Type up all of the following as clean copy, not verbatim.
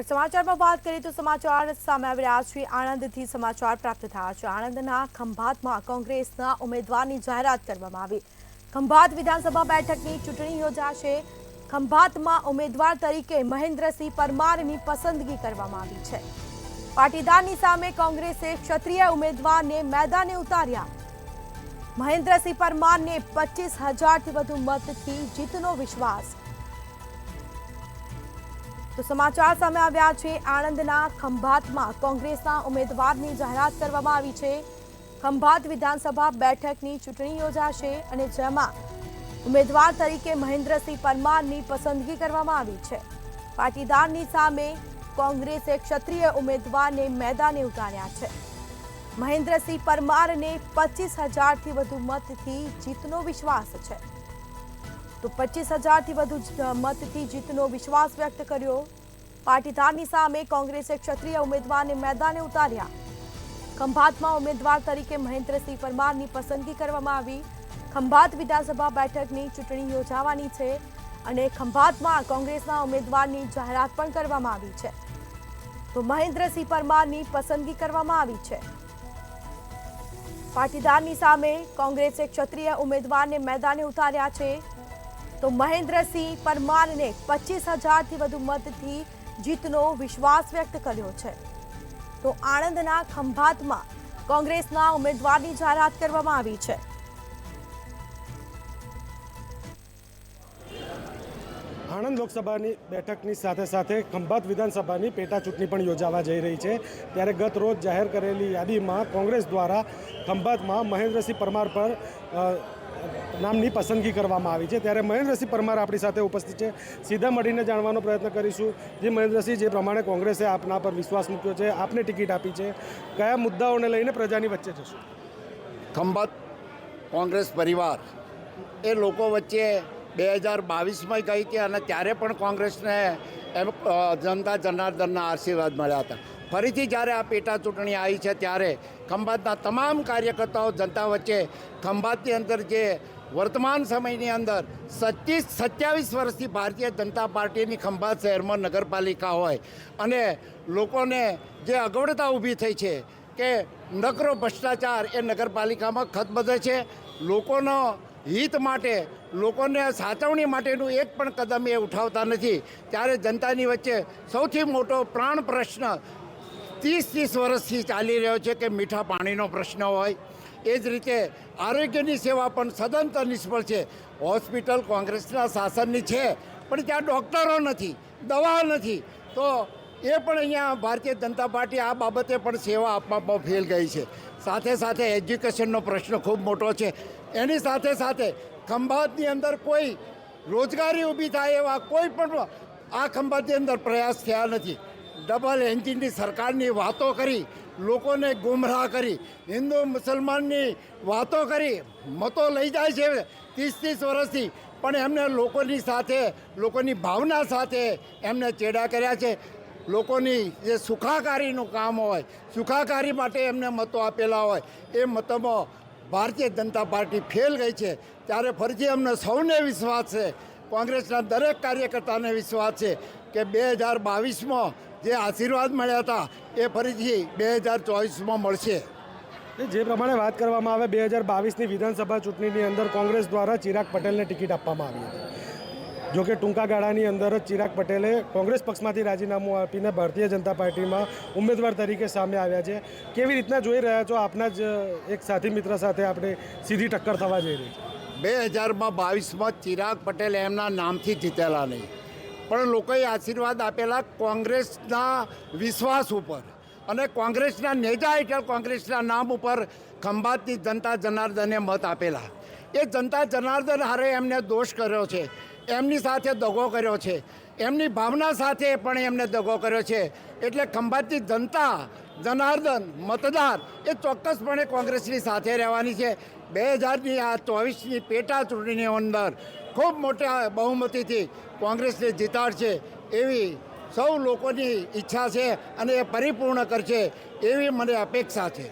આગળ સમાચારમાં વાત કરીએ તો સમાચાર સામે આવી રહ્યા છે। આણંદથી સમાચાર પ્રાપ્ત થયા છે। આણંદના ખંભાતમાં કોંગ્રેસના ઉમેદવારની જાહેરાત કરવામાં આવી। ખંભાત વિધાનસભા બેઠકની ચૂંટણી યોજાશે। ખંભાતમાં ઉમેદવાર તરીકે મહેન્દ્રસિંહ પરમારની પસંદગી કરવામાં આવી છે। પાટીદારની સામે કોંગ્રેસે ક્ષત્રિય ઉમેદવારને મેદાને ઉતાર્યા। મહેન્દ્રસિંહ પરમારને 25,000થી વધુ મતથી જીતનો વિશ્વાસ। તો સમાચાર સામે આવ્યા છે। આણંદના ખંભાતમાં કોંગ્રેસના ઉમેદવારની જાહેરાત કરવામાં આવી છે। ખંભાત વિધાનસભા બેઠકની ચૂંટણી યોજાશે અને જેમાં ઉમેદવાર તરીકે મહેન્દ્રસિંહ પરમારની પસંદગી કરવામાં આવી છે। પાટીદારની સામે કોંગ્રેસે ક્ષત્રિય ઉમેદવારને મેદાને ઉતાર્યા છે। મહેન્દ્રસિંહ પરમારને 25,000થી વધુ મતથી જીતનો વિશ્વાસ છે। તો 25,000થી વધુ મતથી જીતનો વિશ્વાસ વ્યક્ત કર્યો। પાટીદારની સામે કોંગ્રેસે ક્ષત્રિય ઉમેદવારને મેદાને ઉતાર્યા। ખંભાતમાં ઉમેદવાર તરીકે મહેન્દ્રસિંહ પરમારની પસંદગી કરવામાં આવી। ખંભાત વિધાનસભા બેઠકની ચૂંટણી યોજાવાની છે અને ખંભાતમાં કોંગ્રેસના ઉમેદવારની જાહેરાત પણ કરવામાં આવી છે। તો મહેન્દ્રસિંહ પરમારની પસંદગી કરવામાં આવી છે। પાટીદારની સામે કોંગ્રેસે ક્ષત્રિય ઉમેદવારને મેદાને ઉતાર્યા છે। તો મહેન્દ્રસિંહ પરમારને 25,000થી વધુ મતથી જીતનો વિશ્વાસ વ્યક્ત કર્યો છે। તો આણંદના ખંભાતમાં કોંગ્રેસના ઉમેદવારની જાહેરાત કરવામાં આવી છે। આણંદ લોકસભાની બેઠકની સાથે સાથે ખંભાત વિધાનસભાની પેટા ચૂંટણી પણ યોજાવા જઈ રહી છે। ત્યારે ગત રોજ જાહેર કરેલી યાદીમાં કોંગ્રેસ દ્વારા ખંભાતમાં મહેન્દ્રસિંહ પરમાર પર નામની પસંદગી કરવામાં આવી છે। ત્યારે મહેન્દ્રસિંહ પરમાર આપણી સાથે ઉપસ્થિત છે। સીધા મળીને જાણવાનો પ્રયત્ન કરીશું। જે મહેન્દ્રસિંહ, જે પ્રમાણે કોંગ્રેસે આપના પર વિશ્વાસ મૂક્યો છે, આપને ટિકિટ આપી છે, કયા મુદ્દાઓને લઈને પ્રજાની વચ્ચે જશો? ખંભાત કોંગ્રેસ પરિવાર એ લોકો વચ્ચે 2022માં ગઈ હતી અને ત્યારે પણ કોંગ્રેસને જનતા જનાર્દનના આશીર્વાદ મળ્યા હતા। ફરીથી જ્યારે આ પેટા ચૂંટણી આવી છે ત્યારે ખંભાતના તમામ કાર્યકર્તાઓ જનતા વચ્ચે ખંભાતની અંદર જે વર્તમાન સમયની અંદર 27 વર્ષથી ભારતીય જનતા પાર્ટીની ખંભાત શહેરમાં નગરપાલિકા હોય અને લોકોને જે અગવડતા ઊભી થઈ છે કે નકરો ભ્રષ્ટાચાર એ નગરપાલિકામાં ખતબદે છે। લોકોનો હિત માટે, લોકોને સાચવણી માટેનું એક પણ કદમ એ ઉઠાવતા નથી। ત્યારે જનતાની વચ્ચે સૌથી મોટો પ્રાણ પ્રશ્ન 30 વર્ષથી ચાલી રહ્યો છે કે મીઠા પાણીનો પ્રશ્ન હોય। એ જ રીતે આરોગ્યની સેવા પણ સદંતર નિષ્ફળ છે। હોસ્પિટલ કોંગ્રેસના શાસનની છે પણ ત્યાં ડૉક્ટરો નથી, દવાઓ નથી, તો એ પણ અહીંયા ભારતીય જનતા પાર્ટી આ બાબતે પણ સેવા આપવામાં ફેલ ગઈ છે। સાથે સાથે એજ્યુકેશનનો પ્રશ્ન ખૂબ મોટો છે। એની સાથે સાથે ખંભાતની અંદર કોઈ રોજગારી ઊભી થાય એવા કોઈ પણ આ ખંભાતની અંદર પ્રયાસ થયા નથી। ડબલ એન્જિનની સરકારની વાતો કરી, લોકોને ગુમરાહ કરી, હિન્દુ મુસલમાનની વાતો કરી મતો લઈ જાય છે 30 વર્ષથી, પણ એમને લોકોની સાથે, લોકોની ભાવના સાથે એમને ચેડા કર્યા છે। લોકોની જે સુખાકારીનું કામ હોય, સુખાકારી માટે એમને મતો આપેલા હોય, એ મતોમાં ભારતીય જનતા પાર્ટી ફેલ ગઈ છે। ત્યારે ફરીથી અમને સૌને વિશ્વાસ છે, કોંગ્રેસના દરેક કાર્યકર્તાને વિશ્વાસ છે કે 2022માં જે આશીર્વાદ મળ્યા હતા એ ફરીથી 2024માં મળશે। જે પ્રમાણે વાત કરવામાં આવે 2022ની વિધાનસભા ચૂંટણીની અંદર કોંગ્રેસ દ્વારા ચિરાગ પટેલને ટિકિટ આપવામાં આવી હતી। જોકે ટૂંકા ગાળાની અંદર જ ચિરાગ પટેલે કોંગ્રેસ પક્ષમાંથી રાજીનામું આપીને ભારતીય જનતા પાર્ટીમાં ઉમેદવાર તરીકે સામે આવ્યા છે। કેવી રીતના જોઈ રહ્યા છો? આપના જ એક સાથી મિત્ર સાથે આપણે સીધી ટક્કર થવા જઈ રહી છે। 2022માં ચિરાગ પટેલ એમના નામથી જીતેલા નહીં, પણ લોકોએ આશીર્વાદ આપેલા કોંગ્રેસના વિશ્વાસ ઉપર અને કોંગ્રેસના નેજા હેઠળ કોંગ્રેસના નામ ઉપર ખંભાતની જનતા જનાર્દને મત આપેલા। એ જનતા જનાર્દન હારે એમને દોષ કર્યો છે, એમની સાથે દગો કર્યો છે, એમની ભાવના સાથે પણ એમને દગો કર્યો છે। એટલે ખંભાતની જનતા જનાર્દન મતદાર એ ચોક્કસપણે કોંગ્રેસની સાથે રહેવાની છે। 2024ની પેટા ચૂંટણીની અંદર ખૂબ મોટા બહુમતીથી કોંગ્રેસને જીતાડશે એવી સૌ લોકોની ઈચ્છા છે અને એ પરિપૂર્ણ કરશે એવી મને અપેક્ષા છે।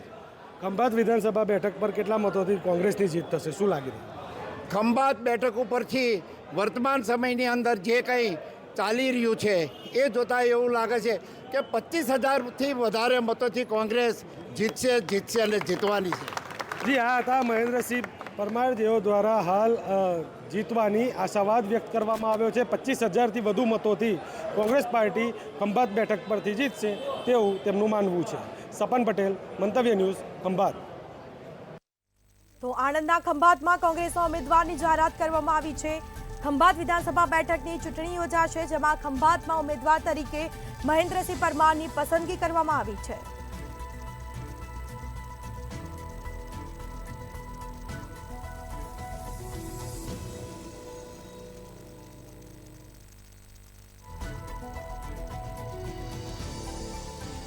ખંભાત વિધાનસભા બેઠક પર કેટલા મતોથી કોંગ્રેસની જીત થશે, શું લાગી રહ્યું? ખંભાત બેઠક ઉપરથી વર્તમાન સમયની અંદર જે કંઈ ચાલી રહ્યું છે એ જોતાં એવું લાગે છે કે 25,000થી વધારે મતોથી કોંગ્રેસ જીતશે અને જીતવાની છે. જી આ હતા મહેન્દ્રસિંહ પરમાર, જેઓ દ્વારા હાલ જીતવાની આશાવાદ વ્યક્ત કરવામાં આવ્યો છે. 25,000થી વધુ મતોથી કોંગ્રેસ પાર્ટી ખંભાત બેઠક પરથી જીતશે તેવું તેમનું માનવું છે. સપન પટેલ, મંતવ્ય ન્યૂઝ, ખંભાત. તો આણંદના ખંભાતમાં કોંગ્રેસના ઉમેદવારની જાહેરાત કરવામાં આવી છે. ખંભાત વિધાનસભા બેઠકની ચૂંટણી યોજાશે, જેમાં ખંભાતમાં ઉમેદવાર તરીકે મહેન્દ્રસિંહ પરમારની પસંદગી કરવામાં આવી છે.